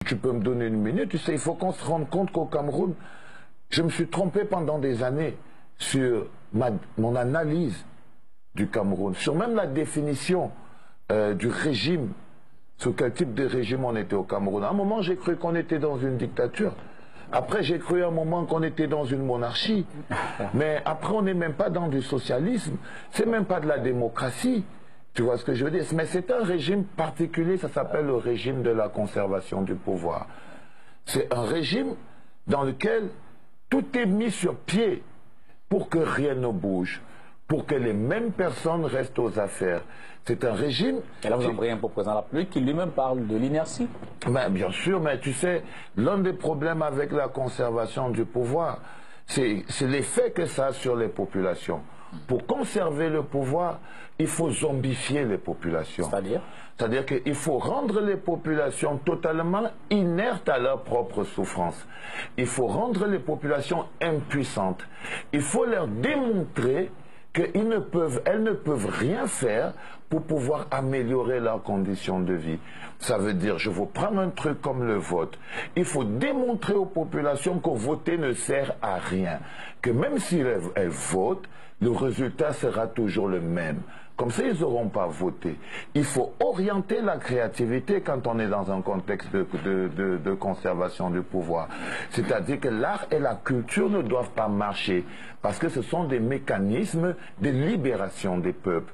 tu peux me donner une minute. Tu sais, il faut qu'on se rende compte qu'au Cameroun, je me suis trompé pendant des années sur mon analyse du Cameroun, sur même la définition du régime, sur quel type de régime on était au Cameroun. À un moment, j'ai cru qu'on était dans une dictature. Après, j'ai cru à un moment qu'on était dans une monarchie. Mais après, on n'est même pas dans du socialisme. C'est même pas de la démocratie. Tu vois ce que je veux dire? Mais c'est un régime particulier, ça s'appelle le régime de la conservation du pouvoir. C'est un régime dans lequel tout est mis sur pied pour que rien ne bouge, pour que les mêmes personnes restent aux affaires. C'est un régime... Et là, vous en prenez un peu président de la République qui lui-même parle de l'inertie. Ben, bien sûr, mais tu sais, l'un des problèmes avec la conservation du pouvoir, c'est l'effet que ça a sur les populations. Pour conserver le pouvoir, il faut zombifier les populations. C'est-à-dire? C'est-à-dire qu'il faut rendre les populations totalement inertes à leur propre souffrance. Il faut rendre les populations impuissantes. Il faut leur démontrer qu'elles ne peuvent rien faire pour pouvoir améliorer leurs conditions de vie. Ça veut dire, je vous prends un truc comme le vote. Il faut démontrer aux populations que voter ne sert à rien. Que même si elles votent, le résultat sera toujours le même. Comme ça, ils n'auront pas voté. Il faut orienter la créativité quand on est dans un contexte de conservation du pouvoir. C'est-à-dire que l'art et la culture ne doivent pas marcher parce que ce sont des mécanismes de libération des peuples.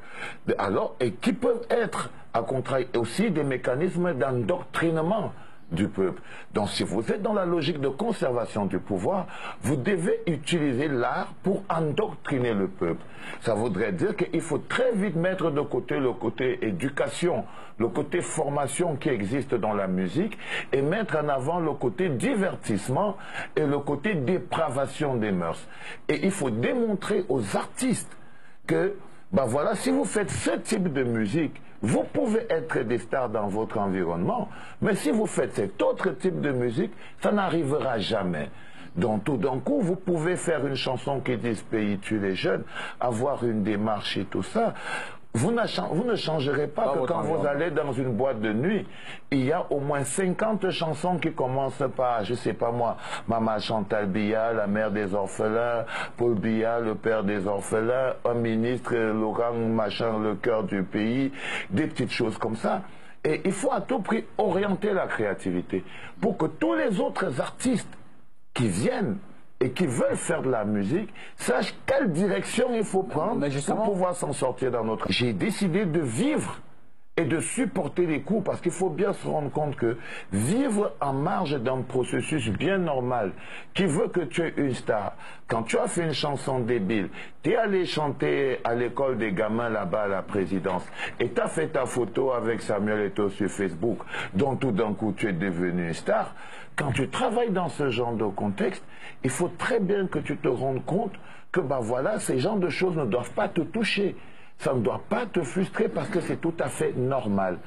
Alors, et qui peuvent être, à contraire, aussi des mécanismes d'endoctrinement du peuple. Donc si vous êtes dans la logique de conservation du pouvoir, vous devez utiliser l'art pour endoctriner le peuple. Ça voudrait dire qu'il faut très vite mettre de côté le côté éducation, le côté formation qui existe dans la musique et mettre en avant le côté divertissement et le côté dépravation des mœurs. Et il faut démontrer aux artistes que, ben voilà, si vous faites ce type de musique, vous pouvez être des stars dans votre environnement, mais si vous faites cet autre type de musique, ça n'arrivera jamais. Donc tout d'un coup, vous pouvez faire une chanson qui dit « Pays tue les jeunes », avoir une démarche et tout ça. Vous ne changerez pas que quand vous allez dans une boîte de nuit, il y a au moins 50 chansons qui commencent par, je sais pas moi, Maman Chantal Biya, la mère des orphelins, Paul Biya, le père des orphelins, un ministre, Laurent Machin, le cœur du pays, des petites choses comme ça. Et il faut à tout prix orienter la créativité pour que tous les autres artistes qui viennent et qui veulent faire de la musique, sachent quelle direction il faut prendre pour pouvoir s'en sortir dans notre... J'ai décidé de vivre et de supporter les coups, parce qu'il faut bien se rendre compte que vivre en marge d'un processus bien normal, qui veut que tu es une star, quand tu as fait une chanson débile, tu es allé chanter à l'école des gamins là-bas à la présidence, et tu as fait ta photo avec Samuel Eto'o sur Facebook, dont tout d'un coup tu es devenu une star, quand tu travailles dans ce genre de contexte, il faut très bien que tu te rendes compte que ben voilà, ces genres de choses ne doivent pas te toucher. Ça ne doit pas te frustrer parce que c'est tout à fait normal.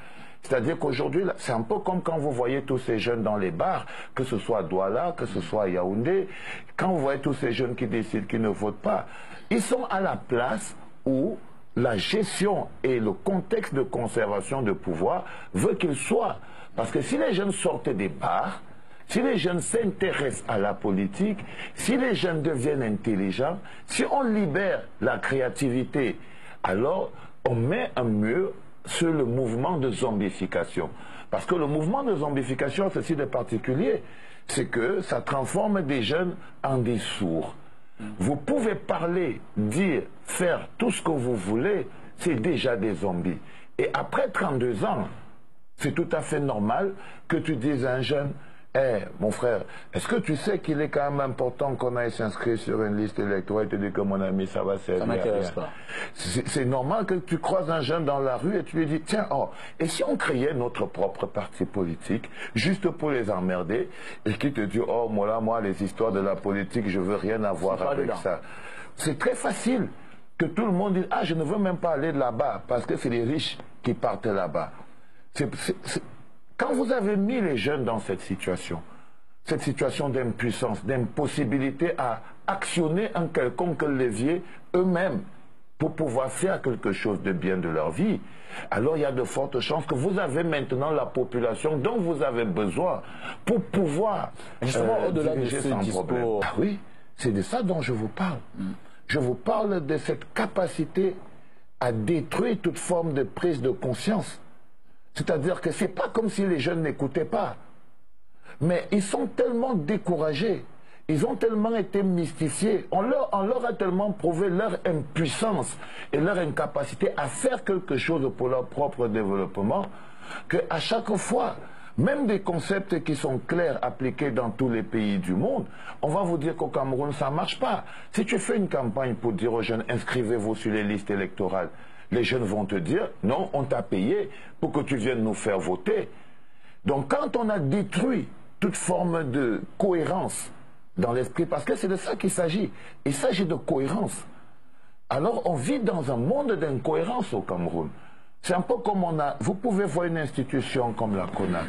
C'est-à-dire qu'aujourd'hui, c'est un peu comme quand vous voyez tous ces jeunes dans les bars, que ce soit à Douala, que ce soit à Yaoundé, quand vous voyez tous ces jeunes qui décident qu'ils ne votent pas, ils sont à la place où la gestion et le contexte de conservation de pouvoir veut qu'ils soient. Parce que si les jeunes sortent des bars, si les jeunes s'intéressent à la politique, si les jeunes deviennent intelligents, si on libère la créativité, alors on met un mur sur le mouvement de zombification. Parce que le mouvement de zombification, ceci de particulier, c'est que ça transforme des jeunes en des sourds. Vous pouvez parler, dire, faire tout ce que vous voulez, c'est déjà des zombies. Et après 32 ans, c'est tout à fait normal que tu dises à un jeune: Eh, mon frère, est-ce que tu sais qu'il est quand même important qu'on aille s'inscrire sur une liste électorale? Et te dis que mon ami, ça va servir. Ça m'intéresse pas. C'est normal que tu croises un jeune dans la rue et tu lui dis: tiens, oh, et si on créait notre propre parti politique, juste pour les emmerder, et qui te dit: oh, moi, les histoires de la politique, je veux rien avoir avec ça. C'est très facile que tout le monde dise: ah, je ne veux même pas aller là-bas, parce que c'est les riches qui partent là-bas. Quand vous avez mis les jeunes dans cette situation d'impuissance, d'impossibilité à actionner un quelconque levier eux-mêmes, pour pouvoir faire quelque chose de bien de leur vie, alors il y a de fortes chances que vous avez maintenant la population dont vous avez besoin pour pouvoir justement au-delà de diriger ce sans discours. problème. Ah oui, c'est de ça dont je vous parle. Je vous parle de cette capacité à détruire toute forme de prise de conscience. C'est-à-dire que ce n'est pas comme si les jeunes n'écoutaient pas. Mais ils sont tellement découragés, ils ont tellement été mystifiés, on leur a tellement prouvé leur impuissance et leur incapacité à faire quelque chose pour leur propre développement, qu'à chaque fois, même des concepts qui sont clairs, appliqués dans tous les pays du monde, on va vous dire qu'au Cameroun, ça ne marche pas. Si tu fais une campagne pour dire aux jeunes, inscrivez-vous sur les listes électorales, les jeunes vont te dire, non, on t'a payé pour que tu viennes nous faire voter. Donc quand on a détruit toute forme de cohérence dans l'esprit, parce que c'est de ça qu'il s'agit. Il s'agit de cohérence. Alors on vit dans un monde d'incohérence au Cameroun. C'est un peu comme vous pouvez voir une institution comme la CONAC.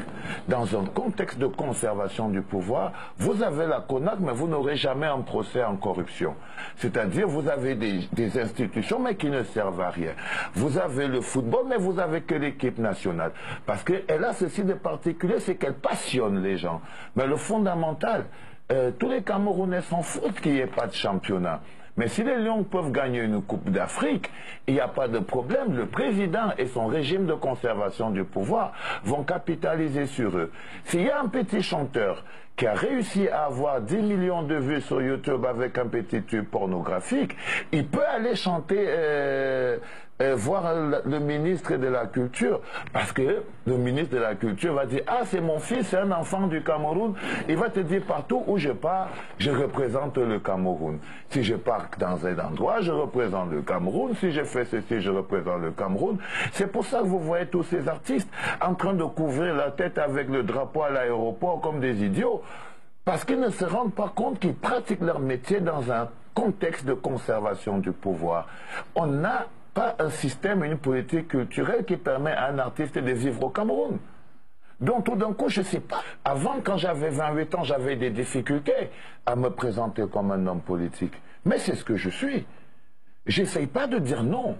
Dans un contexte de conservation du pouvoir, vous avez la CONAC, mais vous n'aurez jamais un procès en corruption. C'est-à-dire, vous avez des institutions, mais qui ne servent à rien. Vous avez le football, mais vous n'avez que l'équipe nationale. Parce qu'elle a ceci de particulier, c'est qu'elle passionne les gens. Mais le fondamental, tous les Camerounais s'en foutent qu'il n'y ait pas de championnat. Mais si les Lions peuvent gagner une Coupe d'Afrique, il n'y a pas de problème. Le président et son régime de conservation du pouvoir vont capitaliser sur eux. S'il y a un petit chanteur qui a réussi à avoir 10 millions de vues sur YouTube avec un petit tube pornographique, il peut aller chanter, voir le ministre de la Culture, parce que le ministre de la Culture va dire « Ah, c'est mon fils, c'est un enfant du Cameroun ». Il va te dire partout où je pars, je représente le Cameroun. Si je pars dans un endroit, je représente le Cameroun. Si je fais ceci, je représente le Cameroun. C'est pour ça que vous voyez tous ces artistes en train de couvrir la tête avec le drapeau à l'aéroport comme des idiots, parce qu'ils ne se rendent pas compte qu'ils pratiquent leur métier dans un contexte de conservation du pouvoir. On n'a pas un système, une politique culturelle qui permet à un artiste de vivre au Cameroun. Donc tout d'un coup, je ne sais pas. Avant, quand j'avais 28 ans, j'avais des difficultés à me présenter comme un homme politique. Mais c'est ce que je suis. J'essaye pas de dire non.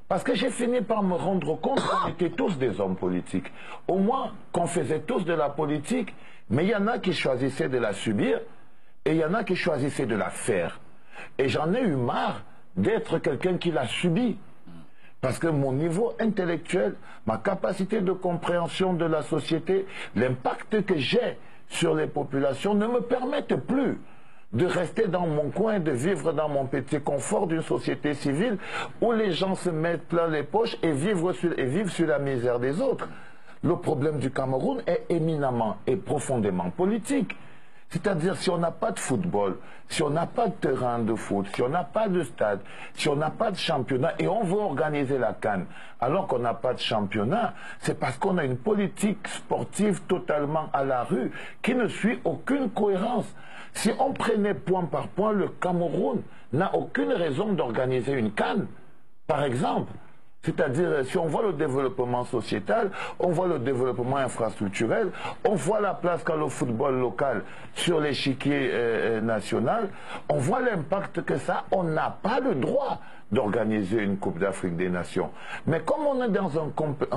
Parce que j'ai fini par me rendre compte qu'on était tous des hommes politiques. Au moins qu'on faisait tous de la politique, mais il y en a qui choisissaient de la subir et il y en a qui choisissaient de la faire. Et j'en ai eu marre d'être quelqu'un qui l'a subi. Parce que mon niveau intellectuel, ma capacité de compréhension de la société, l'impact que j'ai sur les populations ne me permettent plus de rester dans mon coin, de vivre dans mon petit confort d'une société civile où les gens se mettent plein les poches et vivent sur la misère des autres. Le problème du Cameroun est éminemment et profondément politique. C'est-à-dire, si on n'a pas de football, si on n'a pas de terrain de foot, si on n'a pas de stade, si on n'a pas de championnat et on veut organiser la CAN alors qu'on n'a pas de championnat, c'est parce qu'on a une politique sportive totalement à la rue qui ne suit aucune cohérence. Si on prenait point par point, le Cameroun n'a aucune raison d'organiser une CAN, par exemple. C'est-à-dire, si on voit le développement sociétal, on voit le développement infrastructurel, on voit la place qu'a le football local sur l'échiquier national, on voit l'impact que ça a. On n'a pas le droit d'organiser une Coupe d'Afrique des Nations. Mais comme on est dans un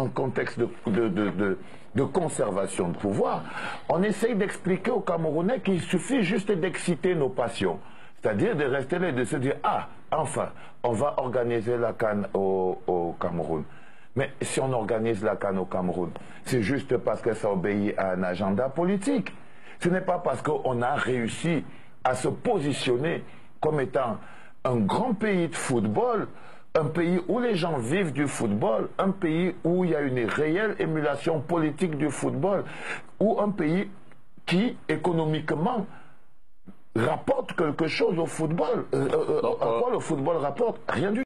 contexte de conservation de pouvoir, on essaye d'expliquer aux Camerounais qu'il suffit juste d'exciter nos passions. C'est-à-dire de rester là et de se dire « Ah, enfin, on va organiser la CAN au Cameroun ». Mais si on organise la CAN au Cameroun, c'est juste parce que ça obéit à un agenda politique. Ce n'est pas parce qu'on a réussi à se positionner comme étant un grand pays de football, un pays où les gens vivent du football, un pays où il y a une réelle émulation politique du football, ou un pays qui, économiquement, rapporte quelque chose au football. À quoi le football rapporte? Rien du tout.